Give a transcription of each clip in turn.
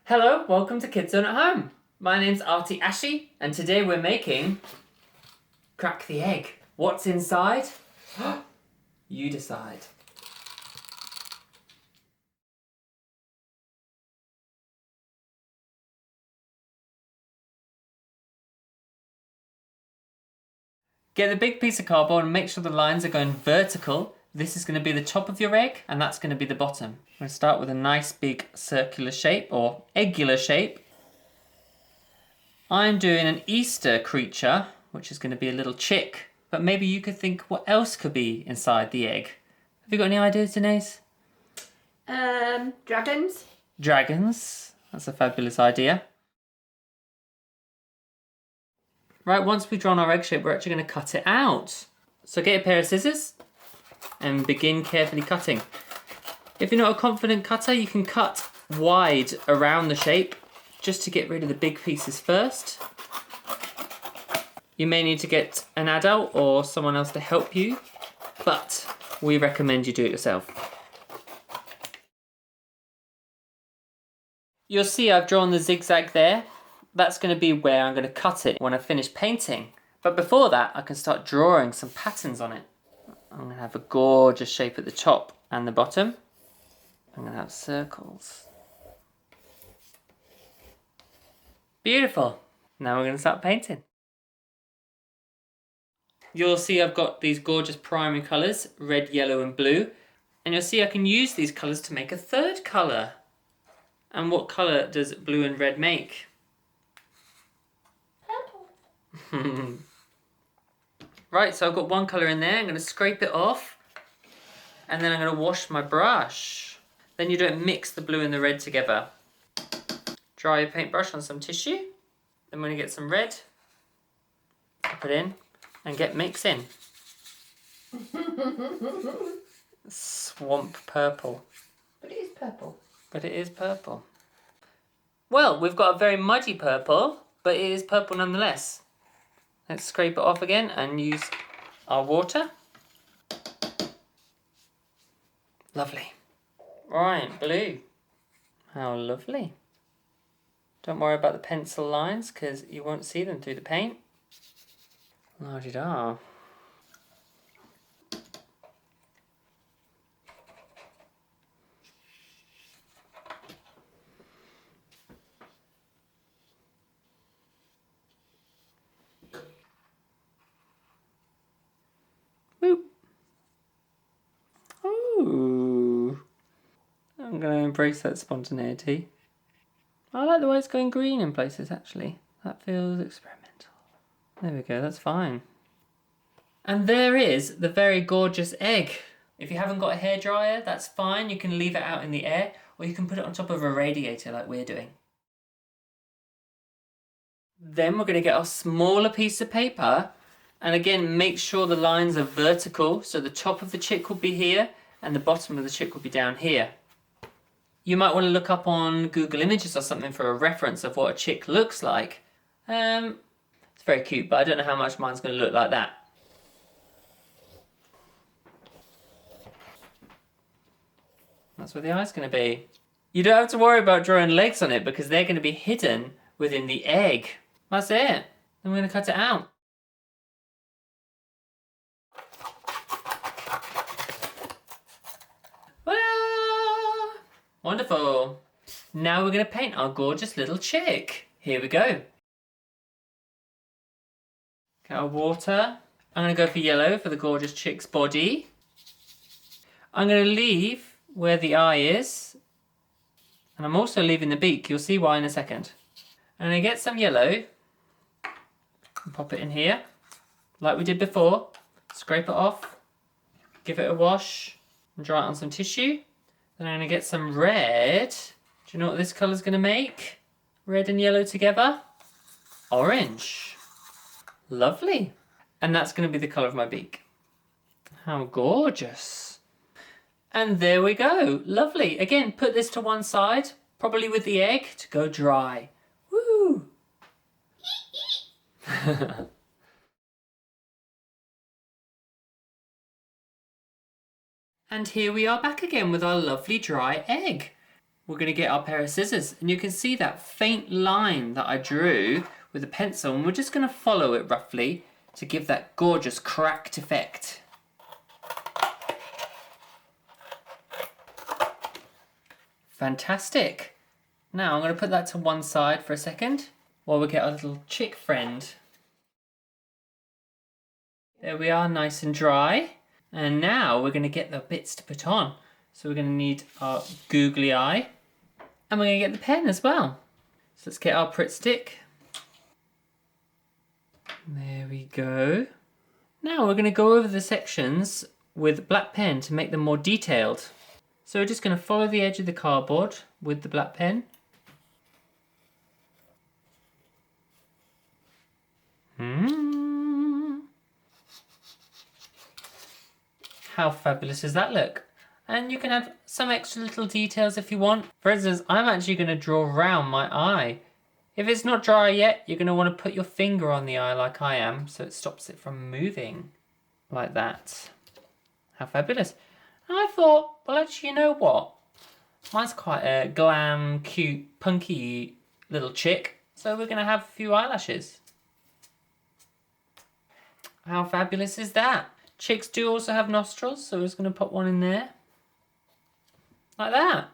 Hello, welcome to Kidzone at Home. My name's Arty Ashi, and today we're making Crack the Egg. What's inside? You decide. Get a big piece of cardboard and make sure the lines are going vertical. This is going to be the top of your egg, and that's going to be the bottom. I'm going to start with a nice big circular shape, or eggular shape. I'm doing an Easter creature, which is going to be a little chick. But maybe you could think what else could be inside the egg. Have you got any ideas, Denise? Dragons. Dragons. That's a fabulous idea. Right, once we've drawn our egg shape, we're actually going to cut it out. So get a pair of scissors and begin carefully cutting. If you're not a confident cutter, you can cut wide around the shape just to get rid of the big pieces first. You may need to get an adult or someone else to help you, but we recommend you do it yourself. You'll see I've drawn the zigzag there. That's going to be where I'm going to cut it when I finish painting. But before that, I can start drawing some patterns on it. I'm going to have a gorgeous shape at the top and the bottom. I'm going to have circles. Beautiful. Now we're going to start painting. You'll see I've got these gorgeous primary colours, red, yellow and blue. And you'll see I can use these colours to make a third colour. And what colour does blue and red make? Purple. Right, so I've got one colour in there. I'm going to scrape it off. And then I'm going to wash my brush. Then you don't mix the blue and the red together. Dry your paintbrush on some tissue. Then when you get some red, put it in and get mixing. Swamp purple. But it is purple. But it is purple. Well, we've got a very muddy purple, but it is purple nonetheless. Let's scrape it off again and use our water. Lovely. Right, blue. How lovely. Don't worry about the pencil lines because you won't see them through the paint. La-di-da. Boop. Ooh. I'm going to embrace that spontaneity. I like the way it's going green in places, actually. That feels experimental. There we go, that's fine. And there is the very gorgeous egg. If you haven't got a hairdryer, that's fine. You can leave it out in the air, or you can put it on top of a radiator like we're doing. Then we're going to get our smaller piece of paper, and again, make sure the lines are vertical, so the top of the chick will be here, and the bottom of the chick will be down here. You might want to look up on Google Images or something for a reference of what a chick looks like. It's very cute, but I don't know how much mine's going to look like that. That's where the eye's going to be. You don't have to worry about drawing legs on it because they're going to be hidden within the egg. That's it. Then we're going to cut it out. Wonderful. Now we're going to paint our gorgeous little chick. Here we go. Get our water. I'm going to go for yellow for the gorgeous chick's body. I'm going to leave where the eye is. And I'm also leaving the beak. You'll see why in a second. I'm going to get some yellow and pop it in here like we did before. Scrape it off. Give it a wash and dry it on some tissue. Then I'm going to get some red. Do you know what this colour's going to make? Red and yellow together? Orange. Lovely. And that's going to be the colour of my beak. How gorgeous. And there we go. Lovely. Again, put this to one side, probably with the egg, to go dry. Woo! And here we are back again with our lovely dry egg. we're going to get our pair of scissors. And you can see that faint line that I drew with a pencil, and we're just going to follow it roughly to give that gorgeous cracked effect. Fantastic. Now I'm going to put that to one side for a second while we get our little chick friend. There we are, nice and dry. And now we're going to get the bits to put on. So we're going to need our googly eye, and we're going to get the pen as well. So let's get our Pritt stick. There we go. Now we're going to go over the sections with black pen to make them more detailed. So we're just going to follow the edge of the cardboard with the black pen. How fabulous does that look? And you can add some extra little details if you want. For instance, I'm actually going to draw around my eye. If it's not dry yet, you're going to want to put your finger on the eye like I am, so it stops it from moving like that. How fabulous. And I thought, well, actually, you know what? Mine's quite a glam, cute, punky little chick, so we're going to have a few eyelashes. How fabulous is that? Chicks do also have nostrils, so we're just going to put one in there. Like that.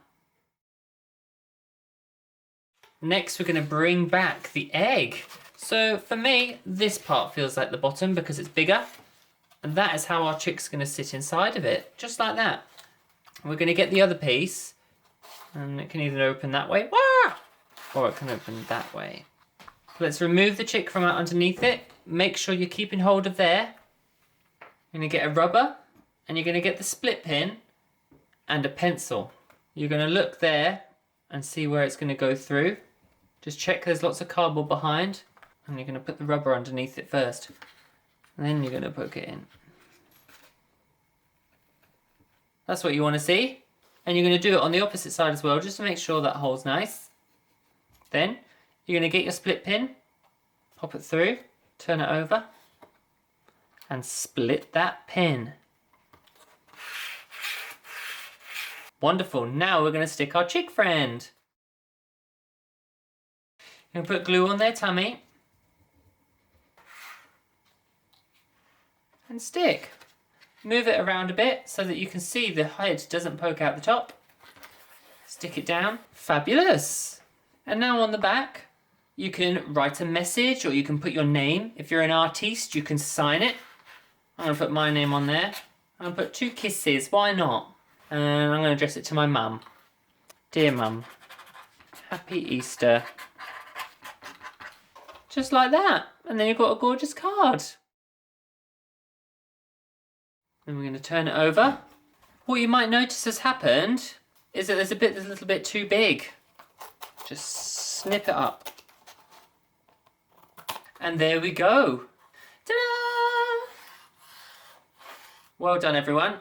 Next, we're going to bring back the egg. So for me, this part feels like the bottom because it's bigger. And that is how our chick's going to sit inside of it, just like that. We're going to get the other piece, and it can either open that way, or it can open that way. Let's remove the chick from underneath it. Make sure you're keeping hold of there. You're going to get a rubber, and you're going to get the split pin and a pencil. You're going to look there and see where it's going to go through. Just check there's lots of cardboard behind, and you're going to put the rubber underneath it first. And then you're going to poke it in. That's what you want to see. And you're going to do it on the opposite side as well, just to make sure that holds nice. Then you're going to get your split pin, pop it through, turn it over, and split that pin. Wonderful. Now we're going to stick our chick friend. You're going to put glue on their tummy. And stick. Move it around a bit so that you can see the head doesn't poke out the top. Stick it down. Fabulous. And now on the back, you can write a message, or you can put your name. If you're an artiste, you can sign it. I'm going to put my name on there. I'm going to put 2 kisses. Why not? And I'm going to address it to my mum. Dear Mum, Happy Easter. Just like that. And then you've got a gorgeous card. And we're going to turn it over. What you might notice has happened is that there's a little bit too big. Just snip it up. And there we go. Ta-da! Well done, everyone.